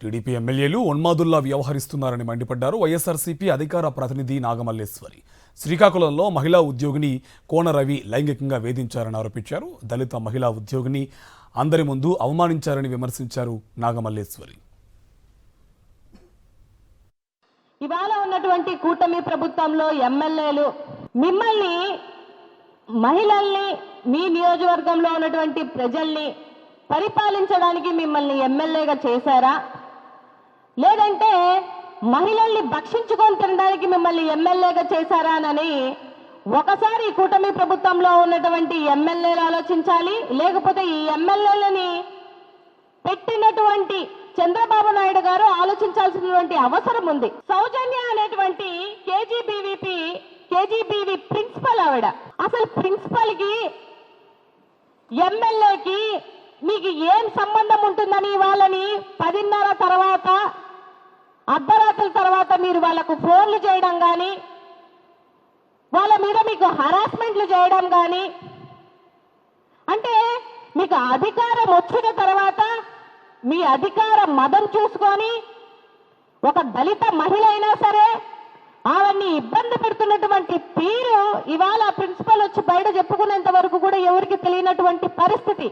TDP ఎమ్మెల్యేలు ఉన్మాదుల్లా వ్యవహరిస్తున్నారని మండిపడ్డారు వైఎస్ఆర్సీపీ అధికార ప్రతినిధి నాగమల్లేశ్వరి. శ్రీకాకుళంలో మహిళా ఉద్యోగిని కోన రవి లైంగికంగా వేధించారని ఆరోపించారు. దళిత మహిళా ఉద్యోగిని అందరి ముందు అవమానించారని విమర్శించారు నాగమల్లేశ్వరి. ఇవాళ ఉన్నటువంటి కూటమి ప్రభుత్వంలో ఎమ్మెల్యేలు మిమ్మల్ని, మహిళల్ని, మీ నియోజకవర్గంలో ఉన్నటువంటి ప్రజల్ని పరిపాలించడానికి మిమ్మల్ని ఎమ్మెల్యేగా చేశారా, లేదంటే మహిళల్ని భక్షించుకొని తినడానికి మిమ్మల్ని ఎమ్మెల్యేగా చేశారా అని ఒకసారి కూటమి ప్రభుత్వంలో ఉన్నటువంటి ఎమ్మెల్యేలు ఆలోచించాలి. లేకపోతే ఈ ఎమ్మెల్యేలని పెట్టినటువంటి చంద్రబాబు నాయుడు గారు ఆలోచించాల్సినటువంటి అవసరం ఉంది. సౌజన్య అనేటువంటి కేజీబీవీ ప్రిన్సిపల్ ఆవిడ. అసలు ప్రిన్సిపల్ కి ఎమ్మెల్యేకి మీకు ఏం సంబంధం ఉంటుందని వాళ్ళని 10:30 తర్వాత, అర్ధరాత్రుల తర్వాత మీరు వాళ్ళకు ఫోన్లు చేయడం కానీ, వాళ్ళ మీద మీకు హరాస్మెంట్లు చేయడం కానీ, అంటే మీకు అధికారం వచ్చిన తర్వాత మీ అధికార మదం చూసుకొని ఒక దళిత మహిళ అయినా సరే ఆవిడ్ని ఇబ్బంది పెడుతున్నటువంటి తీరు ఇవాళ ప్రిన్సిపల్ వచ్చి బయట చెప్పుకునేంత వరకు కూడా ఎవరికి తెలియనటువంటి పరిస్థితి.